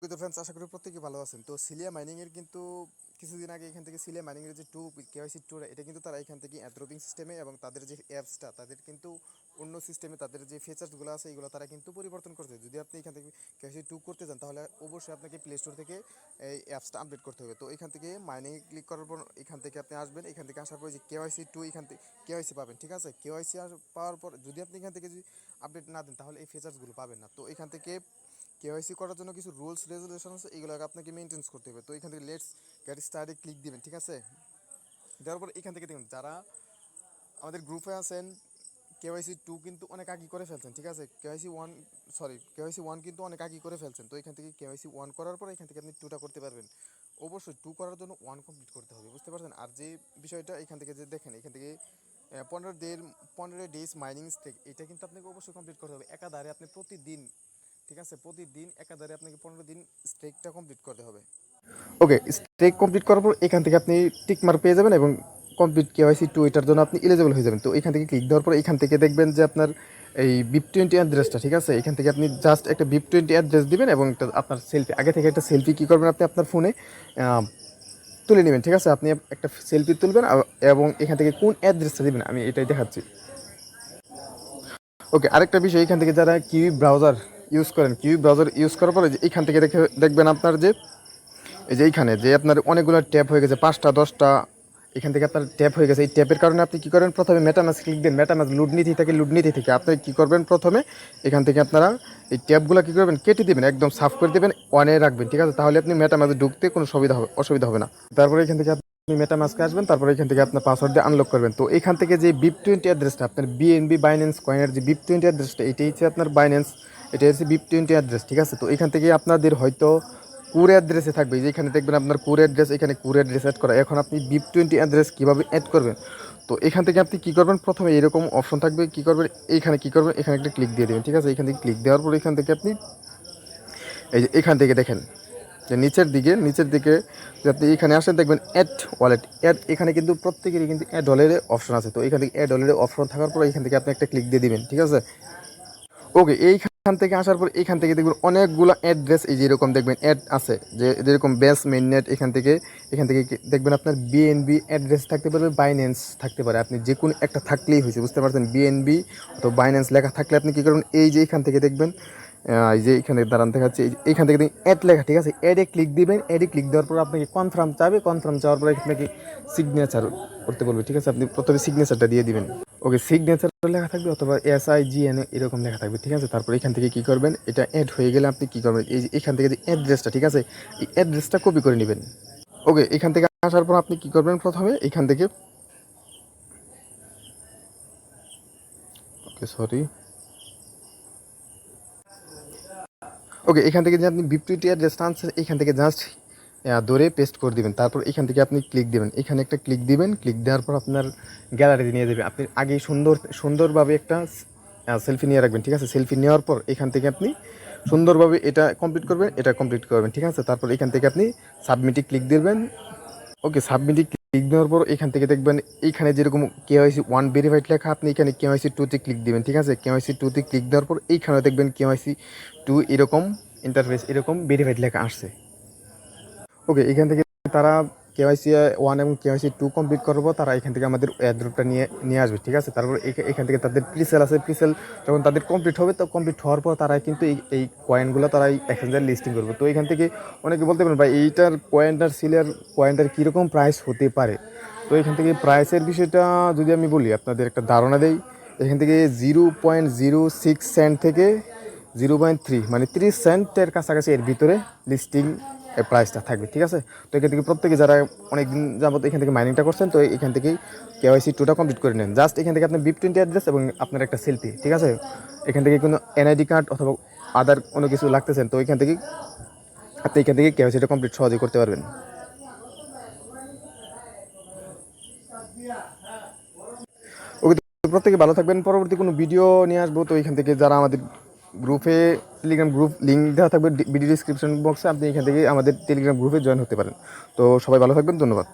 তো ফ্রেন্ডস, আশা করি প্রত্যেকেই ভালো আছেন। তো সিলিয়া মাইনিং এর কিন্তু কিছুদিন আগে এখান থেকে সিলিয়া মাইনিং এর যে কেওয়াইসি টু, এটা কিন্তু তারা এখান থেকে অ্যাড্রপিং সিস্টেমে এবং তাদের যে অ্যাপসটা তাদের কিন্তু অন্য সিস্টেমে তাদের যে ফিচার্সগুলো আছে এগুলো তারা কিন্তু পরিবর্তন করছে। যদি আপনি এখান থেকে কেওয়াইসি টু করতে চান তাহলে অবশ্যই আপনাকে প্লে স্টোর থেকে এই অ্যাপসটা আপডেট করতে হবে। তো এখান থেকে মাইনিং ক্লিক করার পর এখান থেকে আপনি আসবেন। এখান থেকে আসার পর যে কেওয়াইসি টু এখান থেকে কেওয়াইসি পাবেন, ঠিক আছে। কেওয়াইসি পাওয়ার পর যদি আপনি এখান থেকে যদি আপডেট না দেন তাহলে এই ফিচার্সগুলো পাবেন না। তো এখান থেকে কেওয়াইসি করার জন্য কিছু রুলস রেজুলেশন আছে, এগুলোকে আপনাকে মেনটেন্স করতে হবে। তো এখান থেকে লেটস গেট স্টার্টে ক্লিক দিবেন, ঠিক আছে। দেওয়ার পর এখান থেকে দেখুন যারা আমাদের গ্রুপে আছেন কেওয়াইসি টু কিন্তু অনেক আগে করে ফেলছেন, ঠিক আছে। কেওয়াইসি ওয়ান কিন্তু অনেক আগে করে ফেলছেন। তো এখান থেকে কেওয়াইসি ওয়ান করার পর এখান থেকে আপনি টুটা করতে পারবেন। অবশ্যই টু করার জন্য ওয়ান কমপ্লিট করতে হবে, বুঝতে পারছেন। আর যে বিষয়টা এখান থেকে যে দেখেন, এখান থেকে 15 ডেজ মাইনিং স্টেক, এটা কিন্তু আপনাকে অবশ্যই কমপ্লিট করতে হবে একাধারে। আপনি প্রতিদিন, ঠিক আছে, প্রতিদিন একাধারে আপনাকে 15 দিন স্ট্রেকটা কমপ্লিট করতে হবে। ওকে, স্ট্রেক কমপ্লিট করার পর এখান থেকে আপনি টিক মার্ক পেয়ে যাবেন এবং কমপ্লিট কেওয়াইসি টু এটার জন্য আপনি এলিজিবল হয়ে যাবেন। তো এখান থেকে ক্লিক দেওয়ার পর এখান থেকে দেখবেন যে আপনার এই BIP20 অ্যাড্রেসটা, ঠিক আছে। এখান থেকে আপনি জাস্ট একটা BIP20 অ্যাড্রেস দিবেন এবং একটা আপনার সেলফি, আগে থেকে একটা সেলফি কী করবেন আপনি আপনার ফোনে তুলে নেবেন, ঠিক আছে। আপনি একটা সেলফি তুলবেন এবং এখান থেকে কোন অ্যাড্রেসটা দিবেন আমি এটাই দেখাচ্ছি। ওকে, আরেকটা বিষয়, এখান থেকে যারা কিউই ব্রাউজার ইউজ করেন, কিউই ব্রাউজার ইউজ করার পরে যে এখান থেকে দেখবেন আপনার যে এই যে এইখানে যে আপনার অনেকগুলো ট্যাপ হয়ে গেছে, 5টা 10টা এখান থেকে আপনার ট্যাপ হয়ে গেছে। এই ট্যাপের কারণে আপনি কী করেন, প্রথমে মেটামাস্ক ক্লিক দেন। মেটামাস্ক লুড নিতে থেকে আপনি কী করবেন, প্রথমে এখান থেকে আপনারা এই ট্যাপগুলো কী করবেন, কেটে দেবেন, একদম সাফ করে দেবেন, অনে রাখবেন, ঠিক আছে। তাহলে আপনি মেটামাস্কে ঢুকতে কোনো অসুবিধা হবে না। তারপরে এখান থেকে আপনি মেটামাস্কে আসবেন, তারপরে এখান থেকে আপনার পাসওয়ার্ড দিয়ে আনলক করবেন। তো এখান থেকে যে BIP20 অ্যাড্রেসটা আপনার BNB বাইন্যান্স কয়েনের যে BIP20 অ্যাড্রেসটা, এটাই হচ্ছে আপনার বাইন্যান্স, এটা হচ্ছে BIP20 অ্যাড্রেস, ঠিক আছে। তো এখান থেকে আপনাদের হয়তো কোর অ্যাড্রেসে থাকবে, যে এখানে দেখবেন আপনার কোর অ্যাড্রেস, এখানে কোর অ্যাড্রেস অ্যাড করা। এখন আপনি BIP20 অ্যাড্রেস কীভাবে অ্যাড করবেন, তো এখান থেকে আপনি কী করবেন, প্রথমে এরকম অপশন থাকবে, কী করবেন, এইখানে কী করবেন, এখানে একটা ক্লিক দিয়ে দেবেন, ঠিক আছে। এখান থেকে ক্লিক দেওয়ার পর এখান থেকে আপনি এই যে এখান থেকে দেখেন যে নিচের দিকে যদি আপনি এখানে আসেন দেখবেন অ্যাড ওয়ালেট, এখানে কিন্তু প্রত্যেকেরই কিন্তু অ্যাড ওয়ালেটের অপশন আছে। তো এখান থেকে অ্যাড ওয়ালেটের অপশন থাকার পর এখান থেকে আপনি একটা ক্লিক দিয়ে দিবেন, ঠিক আছে। ওকে, এইখান থেকে আসার পর এখান থেকে দেখবেন অনেকগুলো অ্যাড্রেস, এই যে এরকম দেখবেন অ্যাড আছে, যে যেরকম বেস মেইননেট, এখান থেকে দেখবেন আপনার BNB অ্যাড্রেস থাকতে পারে, বাইন্যান্স থাকতে পারে, আপনি যে কোনো একটা থাকলেই হয়েছে, বুঝতে পারছেন। BNB অথবা বাইন্যান্স লেখা থাকলে আপনি কী করবেন, এই যে এখান থেকে দেখবেন এই যে এখানে দাঁড়ান দেখাচ্ছে, এইখান থেকে দেখবেন অ্যাড লেখা, ঠিক আছে। অ্যাডে ক্লিক দিবেন। অ্যাডে ক্লিক দেওয়ার পর আপনাকে কনফার্ম চাবে, কনফার্ম চাওয়ার পর আপনাকে সিগনেচার করতে বলবে, ঠিক আছে। আপনি প্রথমে সিগনেচারটা দিয়ে দিবেন। ওকে, সিগনেচার লেখা থাকবে অথবা SIGN এরকম লেখা থাকবে, ঠিক আছে। তারপর এখান থেকে কী করবেন, এটা অ্যাড হয়ে গেলে আপনি কী করবেন, এই যে এখান থেকে যে অ্যাড্রেসটা, ঠিক আছে, এই অ্যাড্রেসটা কপি করে নেবেন। ওকে, এখান থেকে আসার পর আপনি কী করবেন, প্রথমে এখান থেকে ওকে সরি ওকে, এখান থেকে যে আপনি BIP20 অ্যাড্রেসটা আনছেন এখান থেকে জাস্ট ধরে পেস্ট করে দিবেন। তারপর এখান থেকে আপনি ক্লিক দিবেন, এখানে একটা ক্লিক দিবেন। ক্লিক দেওয়ার পর আপনার গ্যালারিতে নিয়ে যাবে। আপনি আগে সুন্দরভাবে একটা সেলফি নিয়ে রাখবেন, ঠিক আছে। সেলফি নেওয়ার পর এখান থেকে আপনি সুন্দরভাবে এটা কমপ্লিট করবেন, ঠিক আছে। তারপর এখান থেকে আপনি সাবমিটে ক্লিক দিবেন। ওকে, সাবমিটে ক্লিক দেওয়ার পর এখান থেকে দেখবেন এইখানে যেরকম KYC 1 ভেরিফাইড লেখা, আপনি এখানে KYC 2তে ক্লিক দিবেন, ঠিক আছে। KYC 2তে ক্লিক দেওয়ার পর এইখানে দেখবেন KYC 2 এরকম ইন্টারফেস, এরকম ভেরিফাইড লেখা আসছে। ওকে, এখান থেকে তারা KYC 1 এবং KYC 2 কমপ্লিট করবো, তারা এখান থেকে আমাদের এয়ারড্রপটা নিয়ে আসবে, ঠিক আছে। তারপর এখান থেকে তাদের প্রিসেল আছে, প্রিসেল যখন তাদের কমপ্লিট হবে, তো কমপ্লিট হওয়ার পর তারা কিন্তু এই কয়েনগুলো তারা এই এক্সচেঞ্জে লিস্টিং করবে। তো এখান থেকে অনেকে বলতে পারেন ভাই এইটার কয়েনটার কীরকম প্রাইস হতে পারে। তো এখান থেকে প্রাইসের বিষয়টা যদি আমি বলি, আপনাদের একটা ধারণা দেই, এখান থেকে 0.06 সেন্ট থেকে 0.3 মানে 30 সেন্টের কাছাকাছি এর ভিতরে লিস্টিং প্রাইসটা থাকবে, ঠিক আছে। তো এখান থেকে প্রত্যেকে যারা অনেকদিন যাবত এখান থেকে মাইনিংটা করছেন, তো এখান থেকেই KYC 2টা কমপ্লিট করে নেন। জাস্ট এখান থেকে আপনার BIP20 অ্যাড্রেস এবং আপনার একটা সেলফি, ঠিক আছে। এখান থেকে কোনো NID কার্ড অথবা আদার কোনো কিছু লাগতেছেন, তো এখান থেকে আপনি এখান থেকে KYCটা কমপ্লিট সহজেই করতে পারবেন। ওকে, তো প্রত্যেকে ভালো থাকবেন। পরবর্তী কোনো ভিডিও নিয়ে আসবো। তো এখান থেকে যারা আমাদের গ্রুপে, টেলিগ্রাম গ্রুপ লিঙ্ক দেওয়া থাকবে ভিডিও ডিসক্রিপশন বক্সে, আপনি এখান থেকে আমাদের টেলিগ্রাম গ্রুপে জয়েন হতে পারেন। তো সবাই ভালো থাকবেন, ধন্যবাদ।